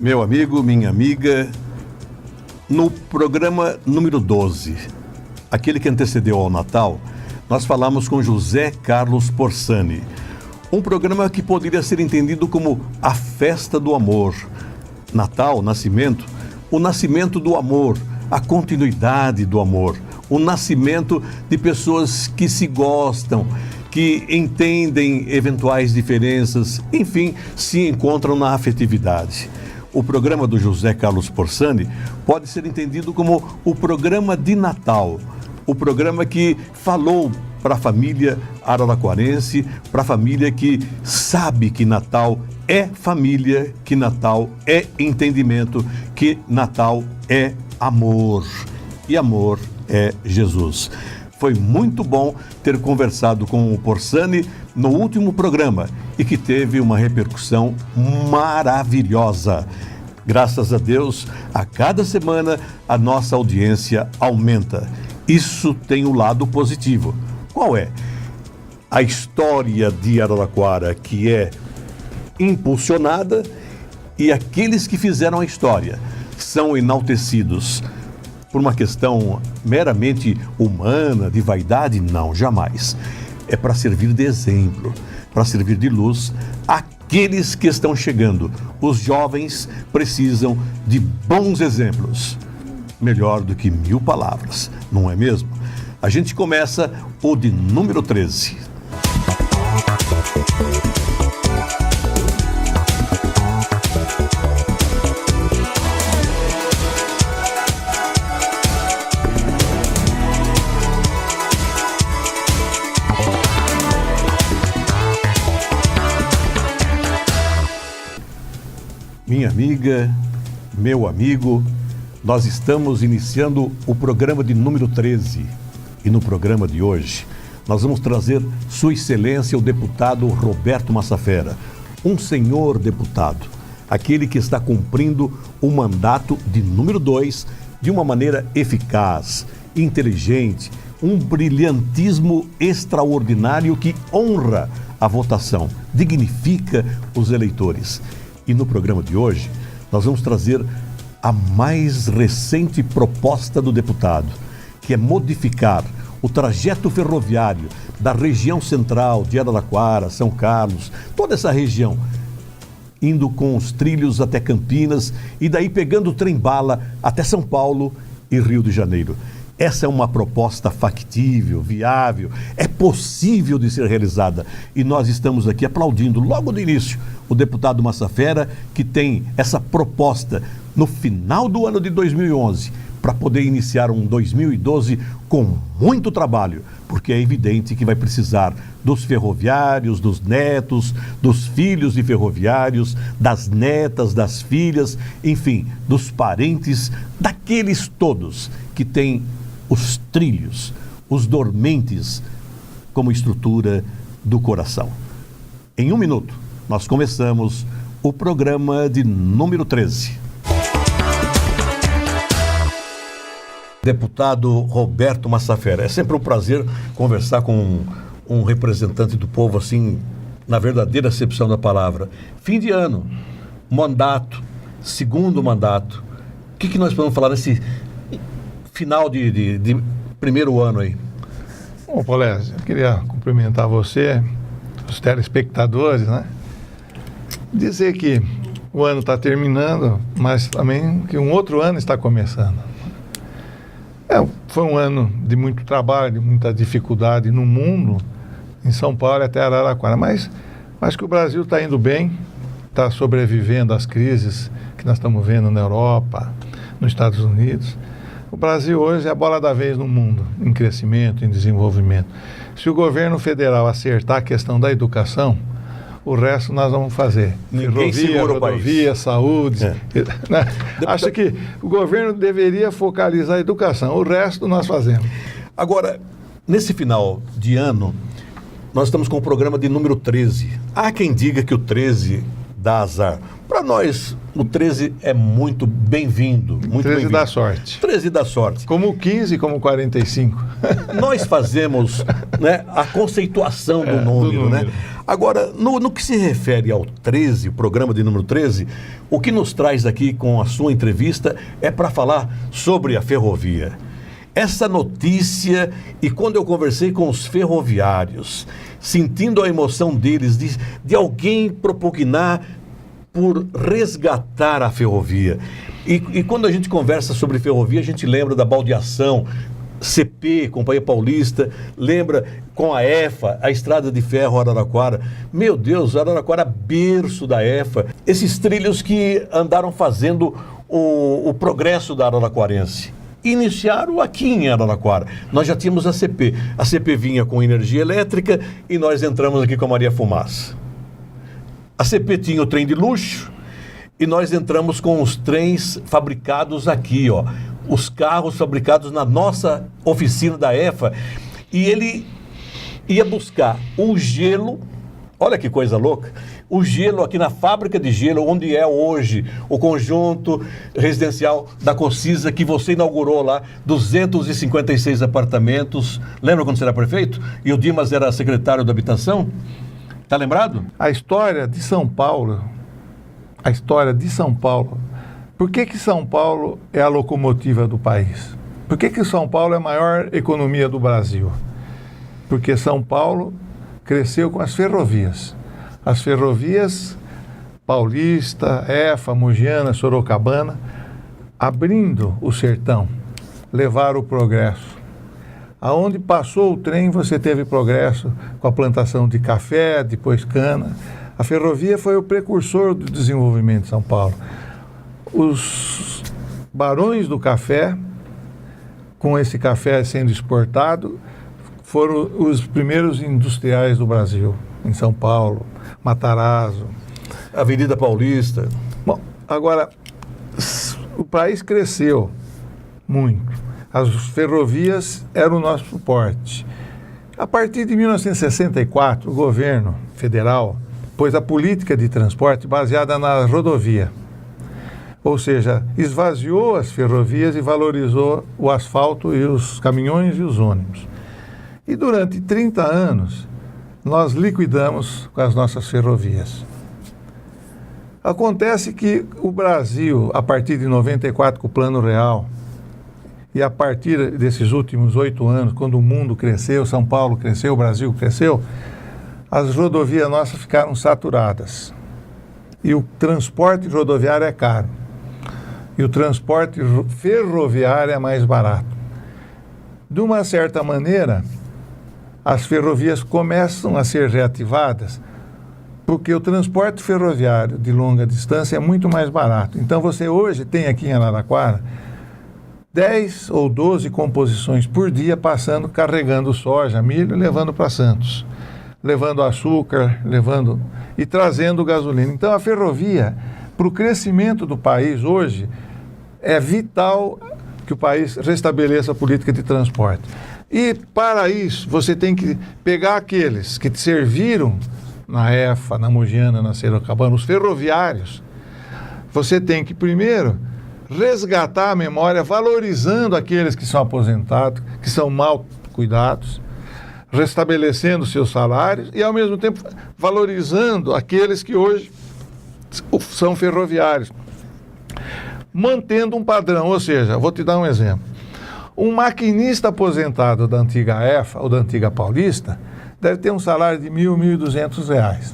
Meu amigo, minha amiga, no programa número 12, aquele que antecedeu ao Natal, nós falamos com José Carlos Porsani. Um programa que poderia ser entendido como a festa do amor. Natal, nascimento, o nascimento do amor, a continuidade do amor, o nascimento de pessoas que se gostam, que entendem eventuais diferenças, enfim, se encontram na afetividade. O programa do José Carlos Porsani pode ser entendido como o programa de Natal, o programa que falou para a família araraquarense, para a família que sabe que Natal é família, que Natal é entendimento, que Natal é amor. E amor é Jesus. Foi muito bom ter conversado com o Porsani no último programa e que teve uma repercussão maravilhosa. Graças a Deus, a cada semana a nossa audiência aumenta. Isso tem um lado positivo. Qual é? A história de Araraquara, que é impulsionada, e aqueles que fizeram a história são enaltecidos. Por uma questão meramente humana, de vaidade? Não, jamais. É para servir de exemplo, para servir de luz àqueles que estão chegando. Os jovens precisam de bons exemplos. Melhor do que 1000 palavras, não é mesmo? A gente começa o de número 13. Minha amiga, meu amigo, nós estamos iniciando o programa de número 13. E no programa de hoje, nós vamos trazer Sua Excelência, o deputado Roberto Massafera, um senhor deputado, aquele que está cumprindo o mandato de número 2 de uma maneira eficaz, inteligente, um brilhantismo extraordinário que honra a votação, dignifica os eleitores. E no programa de hoje, nós vamos trazer a mais recente proposta do deputado, que é modificar o trajeto ferroviário da região central de Araraquara, São Carlos, toda essa região, indo com os trilhos até Campinas e daí pegando o trem-bala até São Paulo e Rio de Janeiro. Essa é uma proposta factível, viável, é possível de ser realizada. E nós estamos aqui aplaudindo logo no início o deputado Massafera, que tem essa proposta no final do ano de 2011, para poder iniciar um 2012 com muito trabalho, porque é evidente que vai precisar dos ferroviários, dos netos, dos filhos de ferroviários, das netas, das filhas, enfim, dos parentes, daqueles todos que têm os trilhos, os dormentes como estrutura do coração. Em 1 minuto, nós começamos o programa de número 13. Deputado Roberto Massafera, é sempre um prazer conversar com um representante do povo, assim, na verdadeira acepção da palavra. Fim de ano, mandato, segundo mandato. O que nós podemos falar nesse final de primeiro ano aí? Bom, Polésio, eu queria cumprimentar você, os telespectadores, né? Dizer que o ano está terminando, mas também que um outro ano está começando. Foi um ano de muito trabalho, de muita dificuldade no mundo, em São Paulo e até Araraquara, mas que o Brasil está indo bem, está sobrevivendo às crises que nós estamos vendo na Europa, nos Estados Unidos. O Brasil hoje é a bola da vez no mundo, em crescimento, em desenvolvimento. Se o governo federal acertar a questão da educação, o resto nós vamos fazer. Ninguém segura o país. Rodovia, saúde. Né? Acho que o governo deveria focalizar a educação. O resto nós fazemos. Agora, nesse final de ano, nós estamos com o programa de número 13. Há quem diga que o 13 dá azar. Para nós, o 13 é muito bem-vindo. Muito 13 bem-vindo. da sorte. 13 da sorte. Como 15, como 45. Nós fazemos, né, a conceituação do número, né? Agora, no que se refere ao 13, o programa de número 13, o que nos traz aqui com a sua entrevista é para falar sobre a ferrovia. Essa notícia, e quando eu conversei com os ferroviários, sentindo a emoção deles de alguém propugnar por resgatar a ferrovia. E quando a gente conversa sobre ferrovia, a gente lembra da baldeação, CP, Companhia Paulista, lembra com a EFA, a Estrada de Ferro Araraquara. Meu Deus, Araraquara, berço da EFA. Esses trilhos que andaram fazendo o progresso da Araraquarense. Iniciaram aqui em Araraquara. Nós já tínhamos a CP. A CP vinha com energia elétrica e nós entramos aqui com a Maria Fumaça. A CP tinha o trem de luxo e nós entramos com os trens fabricados aqui, ó. Os carros fabricados na nossa oficina da EFA. E ele ia buscar o gelo, olha que coisa louca, o gelo aqui na fábrica de gelo, onde é hoje o conjunto residencial da Cocisa, que você inaugurou lá, 256 apartamentos. Lembra quando você era prefeito? E o Dimas era secretário da Habitação? Está lembrado? A história de São Paulo, por que São Paulo é a locomotiva do país? Por que São Paulo é a maior economia do Brasil? Porque São Paulo cresceu com as ferrovias. As ferrovias Paulista, EFA, Mogiana, Sorocabana, abrindo o sertão, levaram o progresso. Aonde passou o trem, você teve progresso com a plantação de café, depois cana. A ferrovia foi o precursor do desenvolvimento de São Paulo. Os barões do café, com esse café sendo exportado, foram os primeiros industriais do Brasil, em São Paulo, Matarazzo. Avenida Paulista. Bom, agora, o país cresceu muito. As ferrovias eram o nosso suporte. A partir de 1964, o governo federal pôs a política de transporte baseada na rodovia. Ou seja, esvaziou as ferrovias e valorizou o asfalto e os caminhões e os ônibus. E durante 30 anos, nós liquidamos com as nossas ferrovias. Acontece que o Brasil, a partir de 94, com o Plano Real, e a partir desses últimos 8 anos, quando o mundo cresceu, São Paulo cresceu, o Brasil cresceu, as rodovias nossas ficaram saturadas. E o transporte rodoviário é caro. E o transporte ferroviário é mais barato. De uma certa maneira, as ferrovias começam a ser reativadas porque o transporte ferroviário de longa distância é muito mais barato. Então você hoje tem aqui em Araraquara 10 ou 12 composições por dia passando, carregando soja, milho e levando para Santos. Levando açúcar, e trazendo gasolina. Então a ferrovia, para o crescimento do país hoje, é vital que o país restabeleça a política de transporte. E para isso, você tem que pegar aqueles que te serviram na EFA, na Mogiana, na Sorocabana, os ferroviários. Você tem que primeiro resgatar a memória, valorizando aqueles que são aposentados, que são mal cuidados, restabelecendo seus salários e, ao mesmo tempo, valorizando aqueles que hoje são ferroviários, mantendo um padrão. Ou seja, vou te dar um exemplo. Um maquinista aposentado da antiga EFA ou da antiga Paulista deve ter um salário de R$ 1.000, R$ 1.200.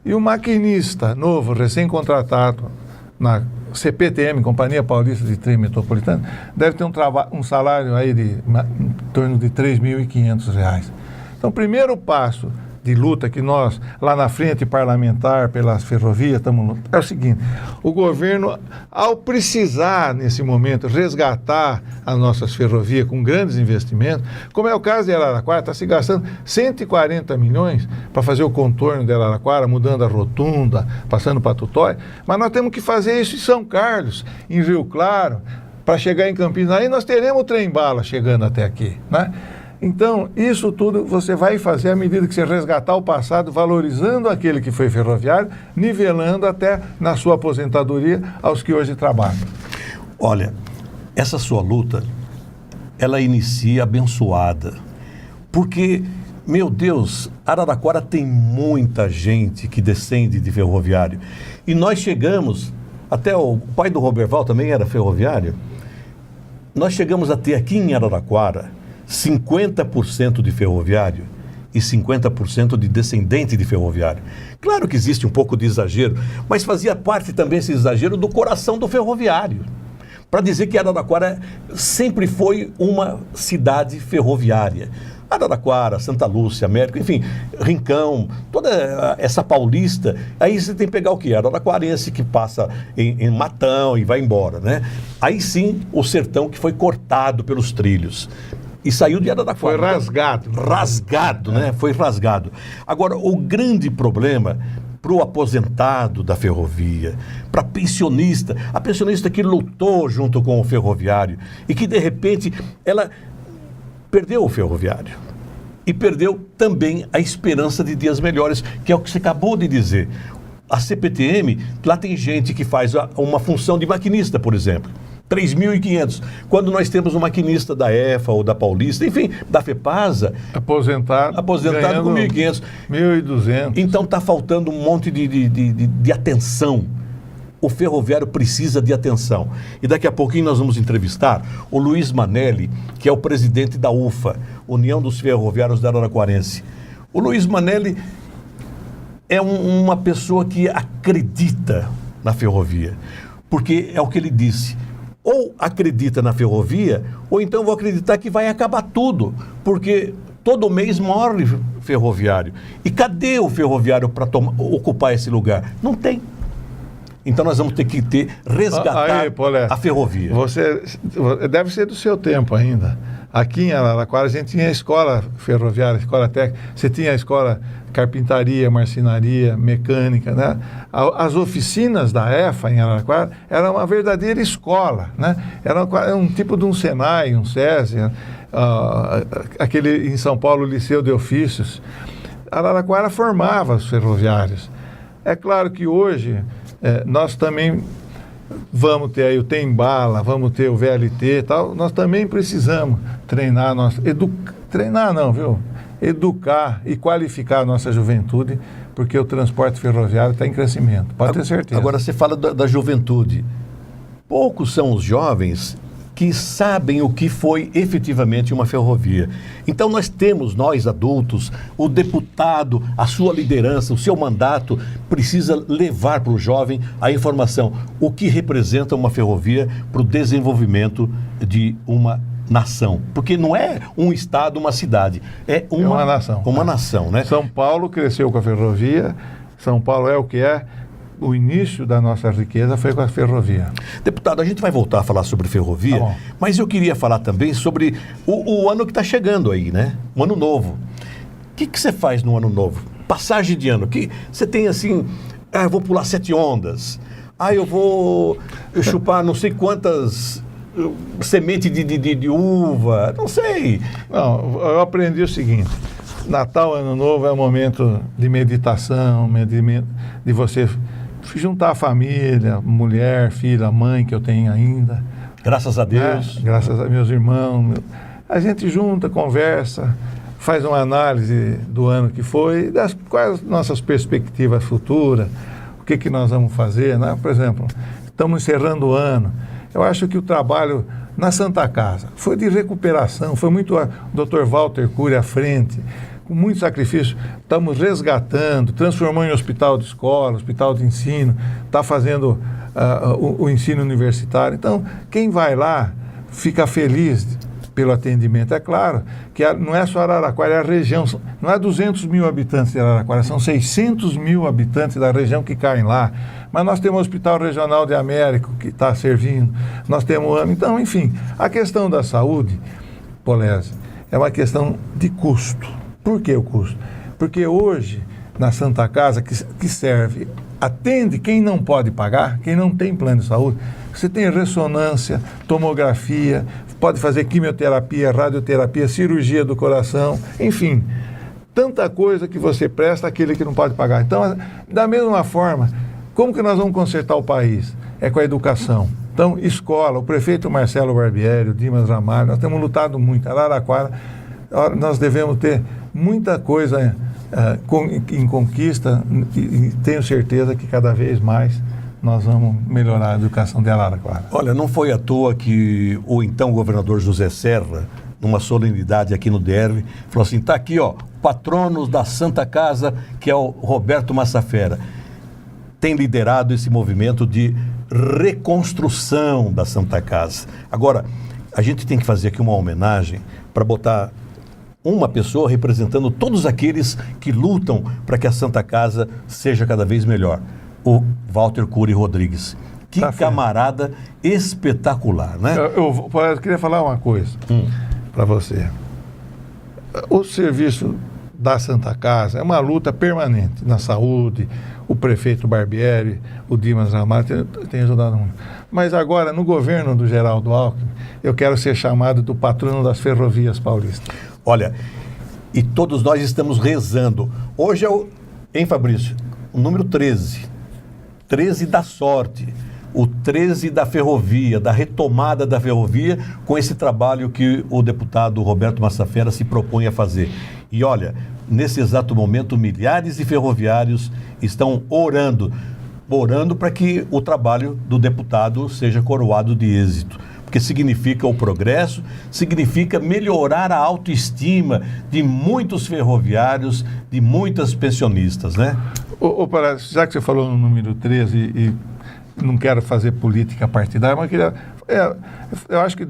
E um maquinista novo, recém-contratado na CPTM, Companhia Paulista de Trem Metropolitano, deve ter um salário aí em torno de R$ 3.500. Então, o primeiro passo de luta que nós, lá na frente parlamentar, pelas ferrovias, estamos lutando, é o seguinte: o governo, ao precisar, nesse momento, resgatar as nossas ferrovias com grandes investimentos, como é o caso de Araraquara, está se gastando 140 milhões para fazer o contorno de Araraquara, mudando a rotunda, passando para Tutóia, mas nós temos que fazer isso em São Carlos, em Rio Claro, para chegar em Campinas. Aí nós teremos o trem-bala chegando até aqui, né? Então, isso tudo você vai fazer à medida que você resgatar o passado, valorizando aquele que foi ferroviário, nivelando até na sua aposentadoria aos que hoje trabalham. Olha, essa sua luta, ela inicia abençoada, porque, meu Deus, Araraquara tem muita gente que descende de ferroviário, e nós chegamos, até o pai do Roberval também era ferroviário, nós chegamos a ter aqui em Araraquara 50% de ferroviário e 50% de descendente de ferroviário. Claro que existe um pouco de exagero, mas fazia parte também esse exagero do coração do ferroviário. Para dizer que Araraquara sempre foi uma cidade ferroviária. Araraquara, Santa Lúcia, América, enfim, Rincão, toda essa paulista, aí você tem que pegar o quê? Araraquarense que passa em Matão e vai embora, né? Aí sim, o sertão que foi cortado pelos trilhos. E saiu de Araraquara. Foi rasgado. Rasgado, né? Foi rasgado. Agora, o grande problema para o aposentado da ferrovia, para a pensionista que lutou junto com o ferroviário e que, de repente, ela perdeu o ferroviário e perdeu também a esperança de dias melhores, que é o que você acabou de dizer. A CPTM, lá tem gente que faz uma função de maquinista, por exemplo, 3.500. Quando nós temos um maquinista da EFA ou da Paulista, enfim, da FEPASA, aposentado com 1.500. 1.200. Então está faltando um monte de atenção. O ferroviário precisa de atenção. E daqui a pouquinho nós vamos entrevistar o Luiz Manelli, que é o presidente da UFA, União dos Ferroviários da Araraquarense. O Luiz Manelli é uma pessoa que acredita na ferrovia, porque é o que ele disse. Ou acredita na ferrovia, ou então vou acreditar que vai acabar tudo, porque todo mês morre ferroviário. E cadê o ferroviário para ocupar esse lugar? Não tem. Então nós vamos ter que resgatar a ferrovia. Você deve ser do seu tempo ainda. Aqui em Araraquara a gente tinha a escola ferroviária, escola técnica, você tinha a escola carpintaria, marcenaria, mecânica, né? As oficinas da EFA em Araraquara eram uma verdadeira escola, né? Era um tipo de um Senai, um SESI, aquele em São Paulo, o Liceu de Ofícios. Araraquara formava os ferroviários. É claro que hoje nós também vamos ter aí o Tem-Bala, vamos ter o VLT e tal, nós também precisamos treinar educar e qualificar a nossa juventude, porque o transporte ferroviário está em crescimento, pode ter certeza. Agora você fala da juventude. Poucos são os jovens que sabem o que foi efetivamente uma ferrovia. Então nós adultos, o deputado, a sua liderança, o seu mandato precisa levar para o jovem a informação, o que representa uma ferrovia para o desenvolvimento de uma nação. Porque não é um estado, uma cidade, é uma nação. Uma nação, né? São Paulo cresceu com a ferrovia, São Paulo é o que é. O início da nossa riqueza foi com a ferrovia. Deputado, a gente vai voltar a falar sobre ferrovia, mas eu queria falar também sobre o ano que está chegando aí, né? O ano novo. O que você faz no ano novo? Passagem de ano. Que você tem assim, eu vou pular 7 ondas. Eu vou chupar não sei quantas sementes de uva, não sei. Não, eu aprendi o seguinte. Natal, Ano Novo é um momento de meditação, de você juntar a família, mulher, filha, mãe que eu tenho ainda. Graças a Deus. Graças a meus irmãos. A gente junta, conversa, faz uma análise do ano que foi, quais as nossas perspectivas futuras, o que nós vamos fazer, né? Por exemplo, estamos encerrando o ano. Eu acho que o trabalho na Santa Casa foi de recuperação, foi muito o Dr. Walter Cury à frente, com muito sacrifício, estamos resgatando, transformando em hospital de escola, hospital de ensino, está fazendo o ensino universitário. Então, quem vai lá fica feliz pelo atendimento. É claro que não é só Araraquara, é a região, não é 200 mil habitantes de Araraquara, são 600 mil habitantes da região que caem lá. Mas nós temos o Hospital Regional de Américo que está servindo, nós temos... Então, enfim, a questão da saúde, Polese, é uma questão de custo. Por que o custo? Porque hoje, na Santa Casa, que serve, atende quem não pode pagar, quem não tem plano de saúde, Você tem ressonância, tomografia, pode fazer quimioterapia, radioterapia, cirurgia do coração, enfim, tanta coisa que você presta àquele que não pode pagar. Então, da mesma forma, como que nós vamos consertar o país? É com a educação. Então, escola, o prefeito Marcelo Barbieri, o Dimas Ramalho, nós temos lutado muito. Araraquara, nós devemos ter muita coisa em conquista e tenho certeza que cada vez mais nós vamos melhorar a educação de Araraquara. Olha, não foi à toa que o então governador José Serra, numa solenidade aqui no DR, falou assim, está aqui, ó, patronos da Santa Casa, que é o Roberto Massafera. Tem liderado esse movimento de reconstrução da Santa Casa. Agora, a gente tem que fazer aqui uma homenagem para botar uma pessoa representando todos aqueles que lutam para que a Santa Casa seja cada vez melhor. O Walter Cury Rodrigues. Que camarada espetacular, né? Eu queria falar uma coisa para você. O serviço da Santa Casa é uma luta permanente na saúde. O prefeito Barbieri, o Dimas Ramalho tem ajudado muito. Mas agora, no governo do Geraldo Alckmin, eu quero ser chamado do patrono das ferrovias paulistas. Olha, e todos nós estamos rezando. Hoje hein, Fabrício? O número 13. 13 da sorte. O 13 da ferrovia, da retomada da ferrovia, com esse trabalho que o deputado Roberto Massafera se propõe a fazer. E olha, nesse exato momento, milhares de ferroviários estão orando para que o trabalho do deputado seja coroado de êxito. Porque significa o progresso, significa melhorar a autoestima de muitos ferroviários, de muitas pensionistas, né? Já que você falou no número 13 e não quero fazer política partidária, mas eu acho que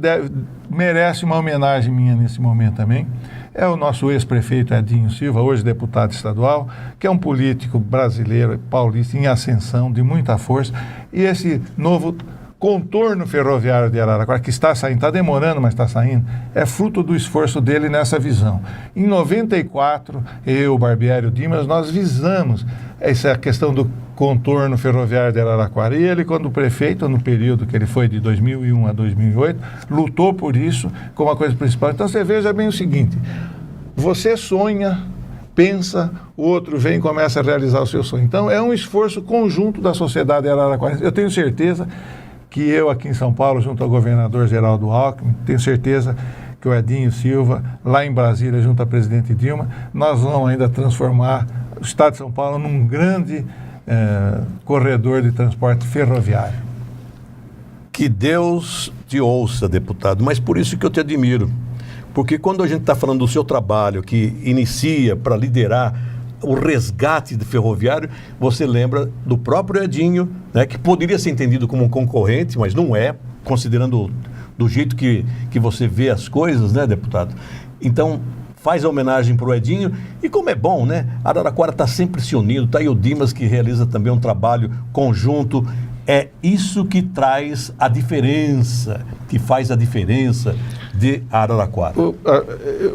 merece uma homenagem minha nesse momento também. É o nosso ex-prefeito Edinho Silva, hoje deputado estadual, que é um político brasileiro, paulista, em ascensão, de muita força. E esse novo contorno ferroviário de Araraquara, que está saindo, está demorando, mas está saindo, é fruto do esforço dele nessa visão. Em 94, eu, Barbieri e o Dimas, nós visamos essa questão do contorno ferroviário de Araraquara. E ele, quando prefeito, no período que ele foi de 2001 a 2008, lutou por isso como a coisa principal. Então você veja bem o seguinte, você sonha, pensa, o outro vem e começa a realizar o seu sonho. Então é um esforço conjunto da sociedade de Araraquara. Eu tenho certeza que eu aqui em São Paulo, junto ao governador Geraldo Alckmin, tenho certeza que o Edinho Silva, lá em Brasília, junto à presidente Dilma, nós vamos ainda transformar o estado de São Paulo num grande corredor de transporte ferroviário. Que Deus te ouça, deputado, mas por isso que eu te admiro. Porque quando a gente está falando do seu trabalho, que inicia para liderar o resgate do ferroviário, você lembra do próprio Edinho, né, que poderia ser entendido como um concorrente, mas não é, considerando do jeito que você vê as coisas, né, deputado? Então, faz a homenagem para o Edinho, e como é bom, né? Araraquara está sempre se unindo, está aí o Dimas, que realiza também um trabalho conjunto. É isso que traz a diferença, que faz a diferença de Araraquara.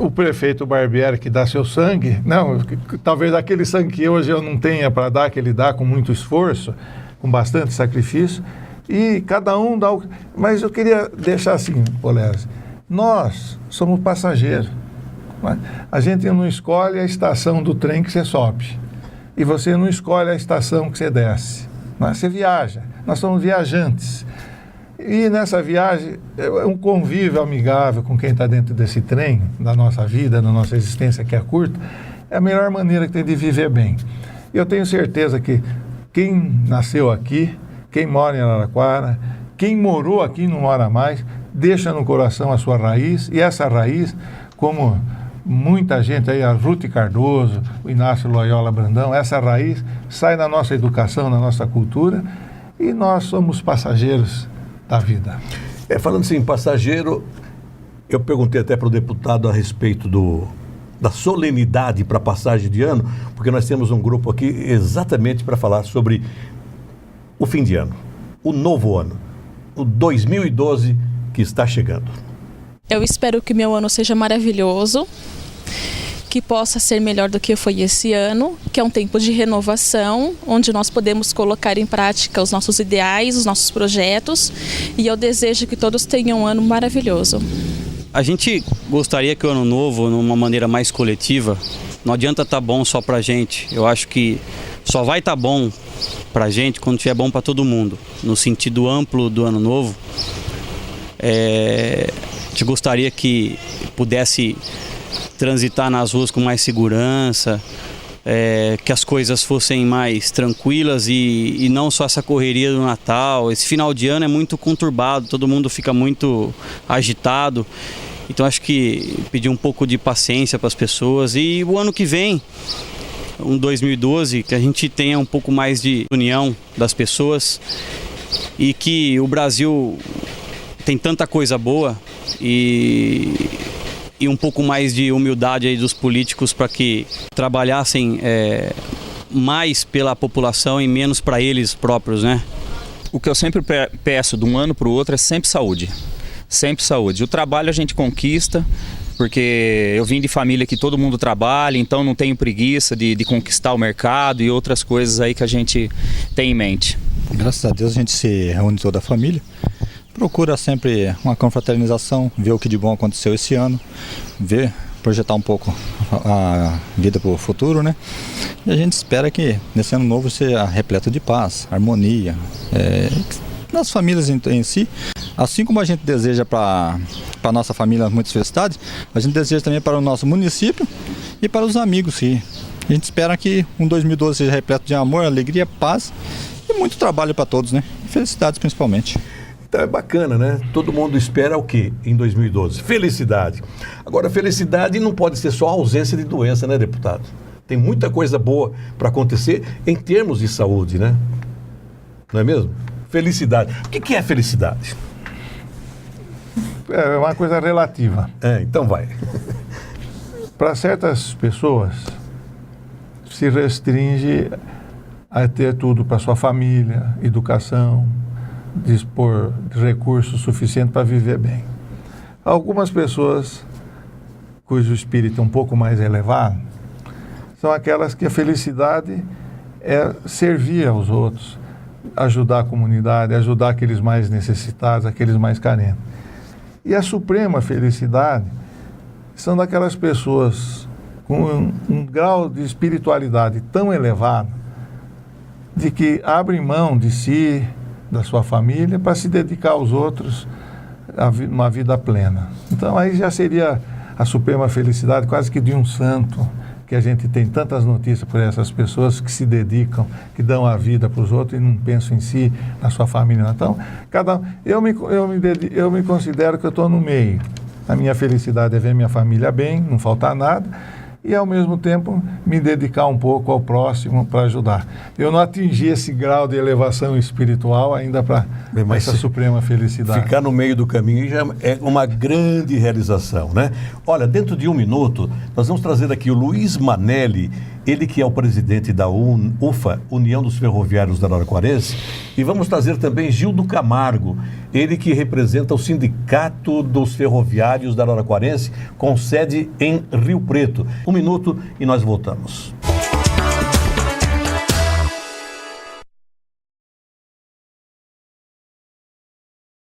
O prefeito Barbieri, que dá seu sangue, não, talvez aquele sangue que hoje eu não tenha para dar, que ele dá com muito esforço, com bastante sacrifício, e cada um dá o... Mas eu queria deixar assim, Polese, nós somos passageiros. A gente não escolhe a estação do trem que você sobe, e você não escolhe a estação que você desce. Você viaja, nós somos viajantes. E nessa viagem, é um convívio amigável com quem está dentro desse trem, da nossa vida, da nossa existência que é curta, é a melhor maneira que tem de viver bem. Eu tenho certeza que quem nasceu aqui, quem mora em Araraquara, quem morou aqui e não mora mais, deixa no coração a sua raiz, e essa raiz, como muita gente aí, a Ruth Cardoso, o Inácio Loyola Brandão, essa raiz sai da nossa educação, da nossa cultura, e nós somos passageiros da vida. Falando assim, passageiro, eu perguntei até para o deputado a respeito da solenidade para passagem de ano, porque nós temos um grupo aqui exatamente para falar sobre o fim de ano, o novo ano, o 2012 que está chegando. Eu espero que meu ano seja maravilhoso, que possa ser melhor do que foi esse ano, que é um tempo de renovação, onde nós podemos colocar em prática os nossos ideais, os nossos projetos, e eu desejo que todos tenham um ano maravilhoso. A gente gostaria que o ano novo, numa maneira mais coletiva, não adianta estar bom só pra gente. Eu acho que só vai estar bom pra gente quando estiver bom pra todo mundo. No sentido amplo do ano novo, a gente gostaria que pudesse transitar nas ruas com mais segurança, que as coisas fossem mais tranquilas e não só essa correria do Natal. Esse final de ano é muito conturbado, todo mundo fica muito agitado. Então acho que pedir um pouco de paciência para as pessoas, e o ano que vem, um 2012, que a gente tenha um pouco mais de união das pessoas, e que o Brasil tem tanta coisa boa e um pouco mais de humildade aí dos políticos para que trabalhassem mais pela população e menos para eles próprios, né? O que eu sempre peço de um ano para o outro é sempre saúde. Sempre saúde. O trabalho a gente conquista, porque eu vim de família que todo mundo trabalha, então não tenho preguiça de conquistar o mercado e outras coisas aí que a gente tem em mente. Graças a Deus a gente se reúne toda a família, procura sempre uma confraternização, ver o que de bom aconteceu esse ano, projetar um pouco a vida para o futuro, né? E a gente espera que nesse ano novo seja repleto de paz, harmonia, nas famílias em si. Assim como a gente deseja para a nossa família muitas felicidades, a gente deseja também para o nosso município e para os amigos. Sim. A gente espera que um 2012 seja repleto de amor, alegria, paz e muito trabalho para todos, né? E felicidades principalmente. Então é bacana, né? Todo mundo espera o quê em 2012? Felicidade. Agora, felicidade não pode ser só ausência de doença, né, deputado? Tem muita coisa boa para acontecer em termos de saúde, né? Não é mesmo? Felicidade. O que é felicidade? É uma coisa relativa. Então vai. Para certas pessoas, se restringe a ter tudo para sua família, educação, dispor de recursos suficientes para viver bem. Algumas pessoas cujo espírito é um pouco mais elevado são aquelas que a felicidade é servir aos outros, ajudar a comunidade, ajudar aqueles mais necessitados, aqueles mais carentes. E a suprema felicidade são daquelas pessoas com um grau de espiritualidade tão elevado de que abrem mão de si, da sua família, para se dedicar aos outros uma vida plena. Então aí já seria a suprema felicidade quase que de um santo, que a gente tem tantas notícias por essas pessoas que se dedicam, que dão a vida para os outros e não pensam em si, na sua família. Então, eu me considero que eu estou no meio. A minha felicidade é ver minha família bem, não faltar nada, e ao mesmo tempo me dedicar um pouco ao próximo para ajudar. Eu não atingi esse grau de elevação espiritual ainda para essa suprema felicidade. Ficar no meio do caminho já é uma grande realização, né? Olha, dentro de um minuto, nós vamos trazer aqui o Luiz Manelli, ele que é o presidente da UFA, União dos Ferroviários da Araraquarense, e vamos trazer também Gildo Camargo, ele que representa o Sindicato dos Ferroviários da Araraquarense, com sede em Rio Preto. Um minuto e nós voltamos.